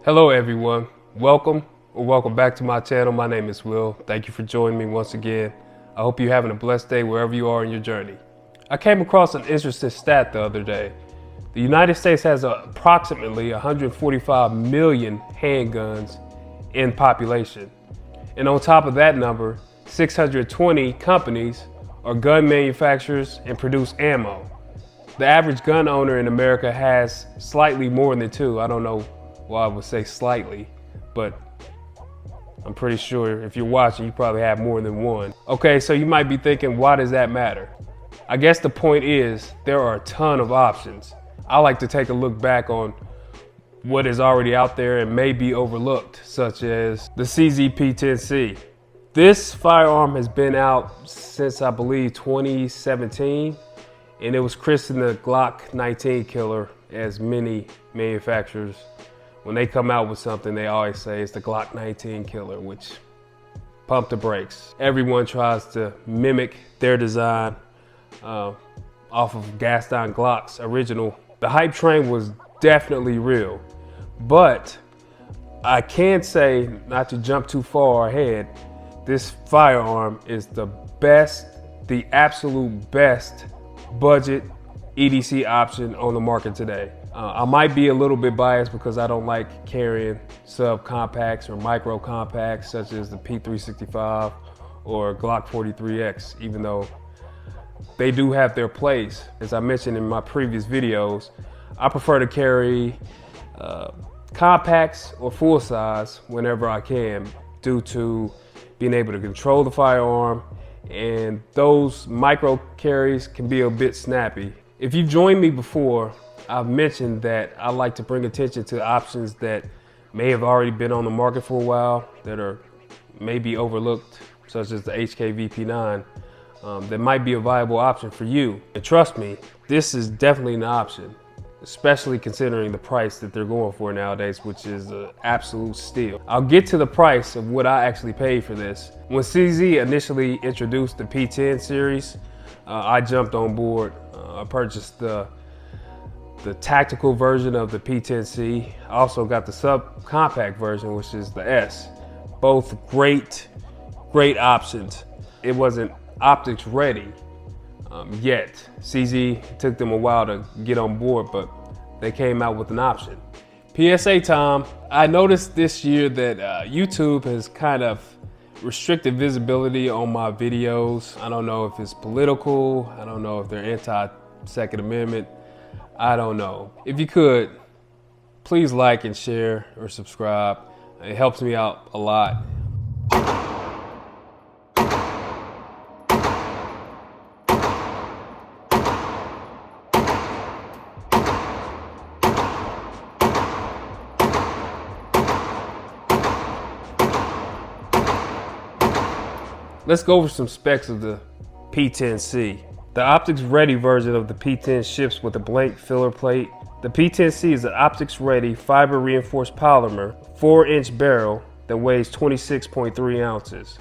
Hello everyone, welcome back to my channel. My name is Will. Thank you for joining me once again. I hope you're having a blessed day wherever you are in your journey. I came across an interesting stat the other day. The United States has approximately 145 million handguns in population. And on top of that number, 620 companies are gun manufacturers and produce ammo. The average gun owner in America has slightly more than two. I don't know why I would say slightly, but I'm pretty sure if you're watching, you probably have more than one. Okay, so you might be thinking, why does that matter? I guess the point is, there are a ton of options. I like to take a look back on what is already out there and may be overlooked, such as the CZ P-10C. This firearm has been out since I believe 2017, and it was christened the Glock 19 killer, as many manufacturers, when they come out with something, they always say it's the Glock 19 killer, which pump the brakes. Everyone tries to mimic their design off of Gaston Glock's original. The hype train was definitely real, but I can say, not to jump too far ahead, this firearm is the best, the absolute best budget EDC option on the market today. I might be a little bit biased because I don't like carrying sub-compacts or micro-compacts such as the P365 or Glock 43X, even though they do have their place. As I mentioned in my previous videos, I prefer to carry compacts or full size whenever I can, due to being able to control the firearm, and those micro carries can be a bit snappy. If you've joined me before, I've mentioned that I like to bring attention to options that may have already been on the market for a while, that are maybe overlooked, such as the HK P-9, that might be a viable option for you. And trust me, this is definitely an option, especially considering the price that they're going for nowadays, which is an absolute steal. I'll get to the price of what I actually paid for this. When CZ initially introduced the P-10 series, I jumped on board. I purchased the tactical version of the P-10C. I also got the subcompact version, which is the S. Both great options. It wasn't optics ready yet. CZ took them a while to get on board, but they came out with an option. PSA time. I noticed this year that YouTube has kind of restricted visibility on my videos. I don't know if it's political. I don't know if they're anti-Second Amendment. I don't know. If you could, please like and share or subscribe. It helps me out a lot. Let's go over some specs of the P-10C. The optics ready version of the P-10 ships with a blank filler plate. The P-10C is an optics ready fiber reinforced polymer 4-inch barrel that weighs 26.3 ounces.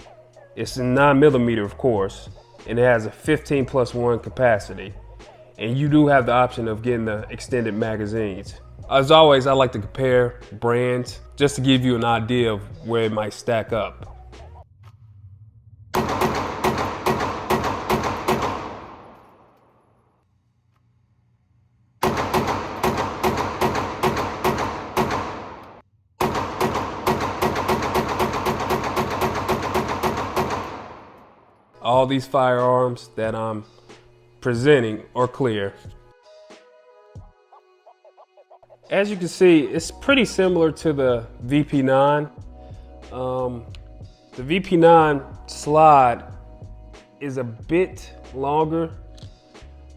It's in 9mm, of course, and it has a 15+1 capacity. And you do have the option of getting the extended magazines. As always, I like to compare brands just to give you an idea of where it might stack up. All these firearms that I'm presenting are clear. As you can see, it's pretty similar to the VP9. The VP9 slide is a bit longer.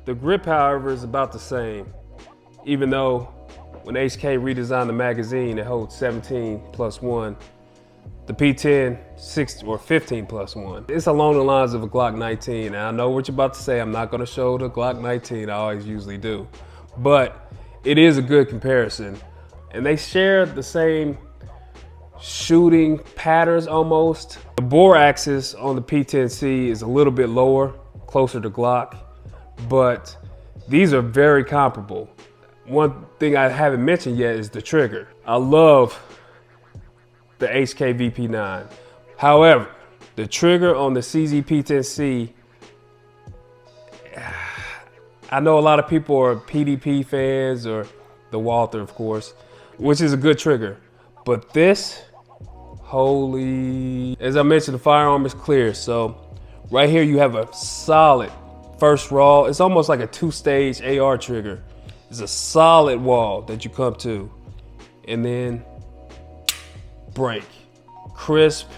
The grip, however, is about the same, even though when HK redesigned the magazine, it holds 17+1. The P-10, 16 or 15+1. It's along the lines of a Glock 19. And I know what you're about to say. I'm not gonna show the Glock 19, I always usually do. But it is a good comparison. And they share the same shooting patterns almost. The bore axis on the P-10C is a little bit lower, closer to Glock, but these are very comparable. One thing I haven't mentioned yet is the trigger. I love the HK VP9. However, the trigger on the CZ P-10C, I know a lot of people are PDP fans, or the Walther, of course, which is a good trigger. But this, holy, as I mentioned, the firearm is clear. So right here you have a solid first raw. It's almost like a two-stage AR trigger. It's a solid wall that you come to, and then break, crisp,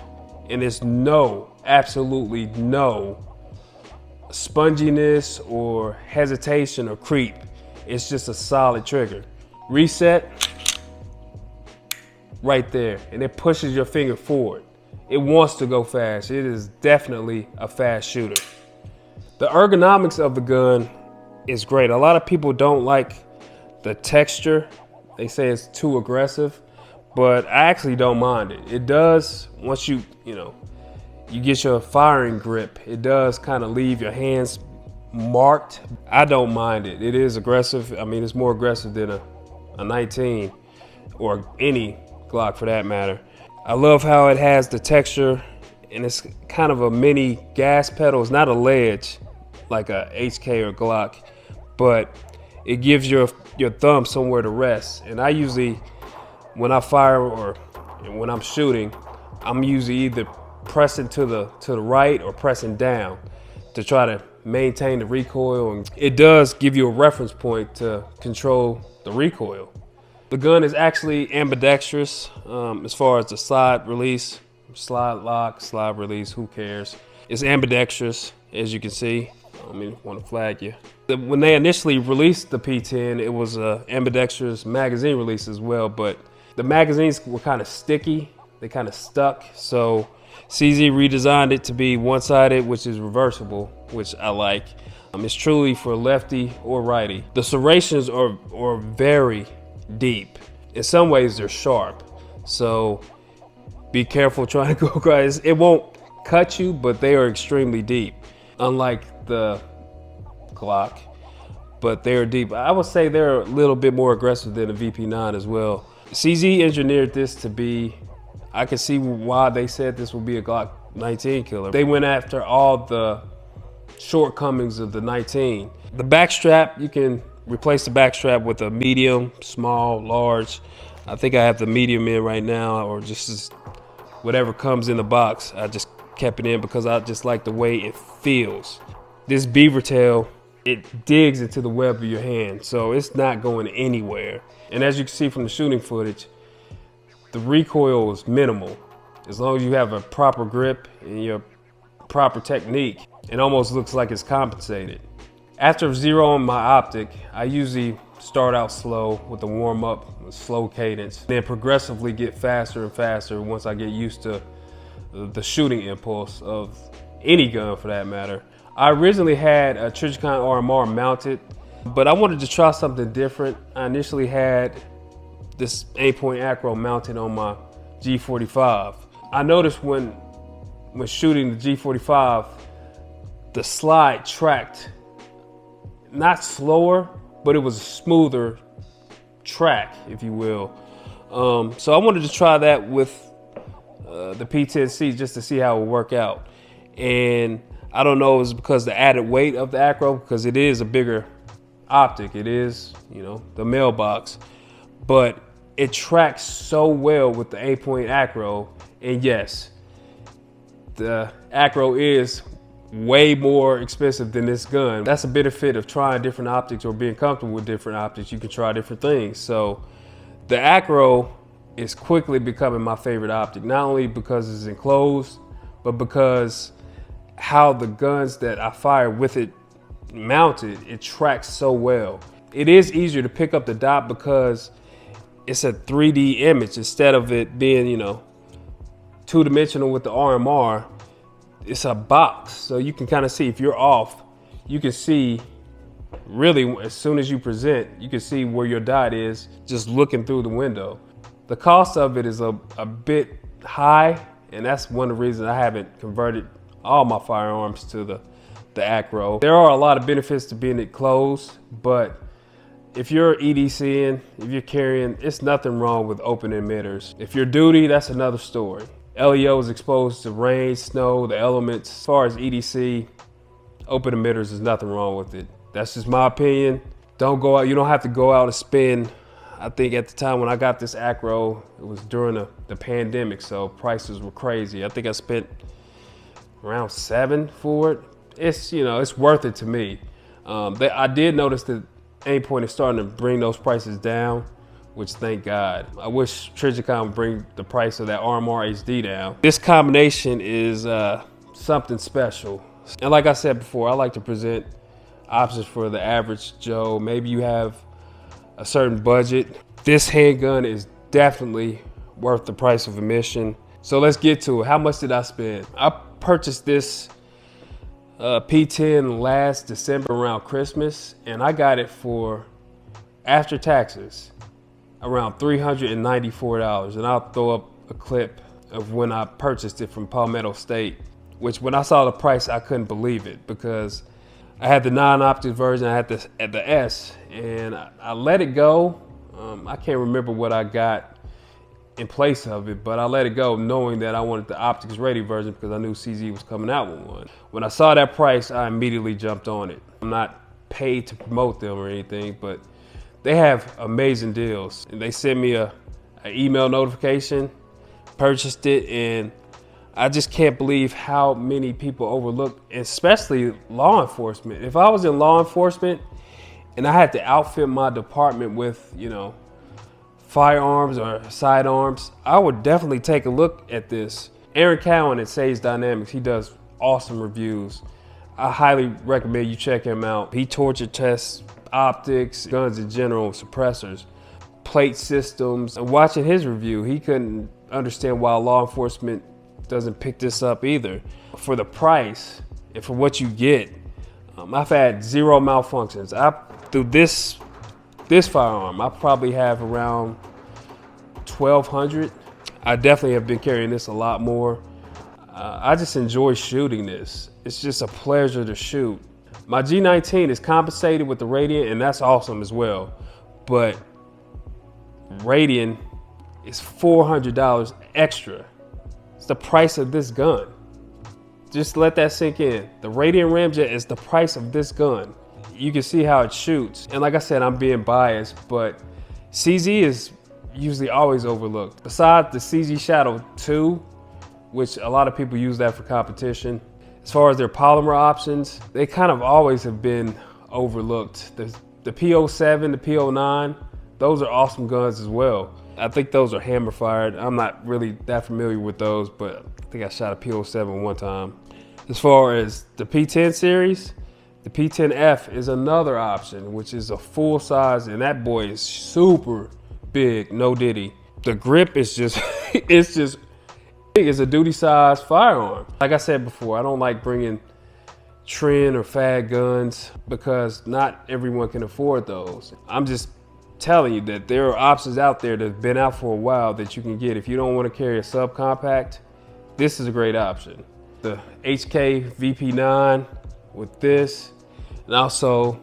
and there's absolutely no sponginess or hesitation or creep. It's just a solid trigger. Reset, right there, and it pushes your finger forward. It wants to go fast. It is definitely a fast shooter. The ergonomics of the gun is great. A lot of people don't like the texture. They say it's too aggressive, but I actually don't mind it. It does, once you get your firing grip, it does kind of leave your hands marked. I don't mind it. It is aggressive. I mean, it's more aggressive than a 19 or any Glock for that matter. I love how it has the texture, and it's kind of a mini gas pedal. It's not a ledge like a HK or Glock, but it gives your thumb somewhere to rest. And I usually, when I fire or when I'm shooting, I'm usually either pressing to the right or pressing down to try to maintain the recoil. And it does give you a reference point to control the recoil. The gun is actually ambidextrous as far as the slide release, slide lock, slide release, who cares? It's ambidextrous, as you can see. I mean, want to flag you. When they initially released the P-10, it was an ambidextrous magazine release as well, but the magazines were kind of sticky. They kind of stuck. So CZ redesigned it to be one-sided, which is reversible, which I like. It's truly for lefty or righty. The serrations are very deep. In some ways, they're sharp. So be careful trying to go, guys. It won't cut you, but they are extremely deep. Unlike the Glock, but they're deep. I would say they're a little bit more aggressive than the VP9 as well. CZ engineered this to be, I can see why they said this would be a Glock 19 killer. They went after all the shortcomings of the 19. The back strap, you can replace the back strap with a medium, small, large. I think I have the medium in right now, or just whatever comes in the box. I just kept it in because I just like the way it feels. This beaver tail, it digs into the web of your hand, so it's not going anywhere. And as you can see from the shooting footage, the recoil is minimal. As long as you have a proper grip and your proper technique, it almost looks like it's compensated. After zeroing my optic, I usually start out slow with a warm up, a slow cadence, then progressively get faster and faster once I get used to the shooting impulse of any gun for that matter. I originally had a Trijicon RMR mounted, but I wanted to try something different. I initially had this Aimpoint ACRO mounted on my G45. I noticed when shooting the G45, the slide tracked, not slower, but it was a smoother track, if you will. So I wanted to try that with the P-10C just to see how it would work out. And I don't know if it's because the added weight of the Acro, because it is a bigger optic. It is, the mailbox, but it tracks so well with the Aimpoint ACRO. And yes, the ACRO is way more expensive than this gun. That's a benefit of trying different optics or being comfortable with different optics. You can try different things. So the ACRO is quickly becoming my favorite optic, not only because it's enclosed, but because how the guns that I fire with it mounted, it tracks so well. It is easier to pick up the dot because it's a 3D image instead of it being, two-dimensional with the RMR. It's a box, so you can kind of see if you're off. You can see really as soon as you present, you can see where your dot is just looking through the window. The cost of it is a bit high, and that's one of the reasons I haven't converted all my firearms to the Acro. There are a lot of benefits to being enclosed, but if you're EDCing, if you're carrying, it's nothing wrong with open emitters. If you're duty, that's another story. LEO is exposed to rain, snow, the elements. As far as EDC, open emitters, is nothing wrong with it. That's just my opinion. Don't go out, you don't have to go out and spend. I think at the time when I got this Acro, it was during the pandemic, so prices were crazy. I think I spent around $7 for it. It's, you know, it's worth it to me. I did notice that Aimpoint is starting to bring those prices down, which thank God. I wish Trijicon would bring the price of that RMR HD down. This combination is something special. And like I said before, I like to present options for the average Joe. Maybe you have a certain budget. This handgun is definitely worth the price of admission. So let's get to it. How much did I spend? I purchased this P-10 last December around Christmas, and I got it for, after taxes, around $394. And I'll throw up a clip of when I purchased it from Palmetto State, which when I saw the price, I couldn't believe it, because I had the non-optic version, I had the S, and I let it go. I can't remember what I got in place of it, but I let it go knowing that I wanted the optics ready version because I knew CZ was coming out with one. When I saw that price, I immediately jumped on it. I'm not paid to promote them or anything, but they have amazing deals. And they sent me an email notification, purchased it, and I just can't believe how many people overlook, especially law enforcement. If I was in law enforcement and I had to outfit my department with, you know, firearms or sidearms, I would definitely take a look at this. Aaron Cowan at Sage Dynamics, he does awesome reviews. I highly recommend you check him out. He torture tests optics, guns in general, suppressors, plate systems. And watching his review, he couldn't understand why law enforcement doesn't pick this up either. For the price and for what you get, I've had zero malfunctions. Through this firearm, I probably have around 1,200. I definitely have been carrying this a lot more. I just enjoy shooting this. It's just a pleasure to shoot. My G19 is compensated with the Radiant, and that's awesome as well. But Radiant is $400 extra. It's the price of this gun. Just let that sink in. The Radiant Ramjet is the price of this gun. You can see how it shoots. And like I said, I'm being biased, but CZ is usually always overlooked. Besides the CZ Shadow 2, which a lot of people use that for competition, as far as their polymer options, they kind of always have been overlooked. The P-07, the P-09, those are awesome guns as well. I think those are hammer fired. I'm not really that familiar with those, but I think I shot a P-07 one time. As far as the P-10 series, the P-10F is another option, which is a full size, and that boy is super big, no diddy. The grip is just, it's just big. It's a duty size firearm. Like I said before, I don't like bringing trend or fad guns because not everyone can afford those. I'm just telling you that there are options out there that have been out for a while that you can get. If you don't want to carry a subcompact, this is a great option. The HK VP9 with this, and also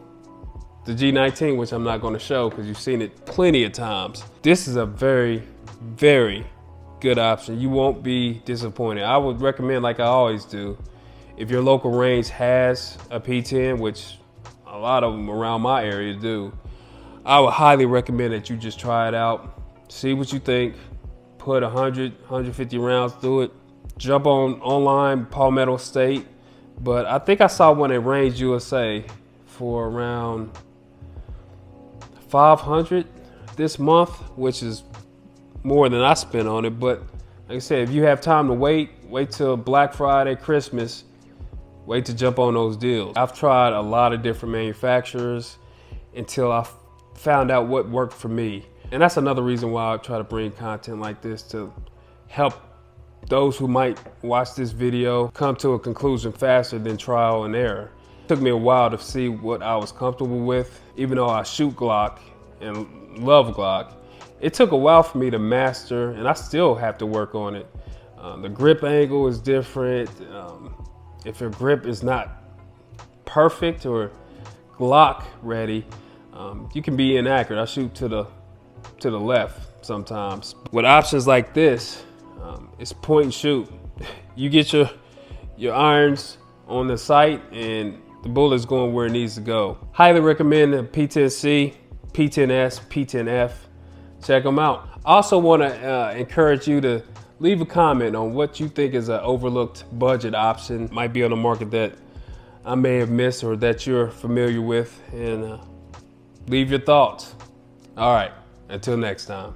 the G19, which I'm not going to show because you've seen it plenty of times. This is a very, very good option. You won't be disappointed. I would recommend, like I always do, if your local range has a P-10, which a lot of them around my area do, I would highly recommend that you just try it out, see what you think, put 100, 150 rounds through it, jump online, Palmetto State. But I think I saw one at Range USA for around 500 this month, which is more than I spent on it. But like I said, if you have time to wait till Black Friday, Christmas, wait to jump on those deals. I've tried a lot of different manufacturers until I found out what worked for me. And that's another reason why I try to bring content like this to help those who might watch this video come to a conclusion faster than trial and error. It took me a while to see what I was comfortable with. Even though I shoot Glock and love Glock, it took a while for me to master, and I still have to work on it. The grip angle is different. If your grip is not perfect or Glock ready, You can be inaccurate. I shoot to the left sometimes. With options like this, it's point and shoot. You get your irons on the sight and the bullet's going where it needs to go. Highly recommend the P-10C, P-10S, P-10F. Check them out. I also want to encourage you to leave a comment on what you think is an overlooked budget option, might be on the market that I may have missed or that you're familiar with, and leave your thoughts. All right, until next time.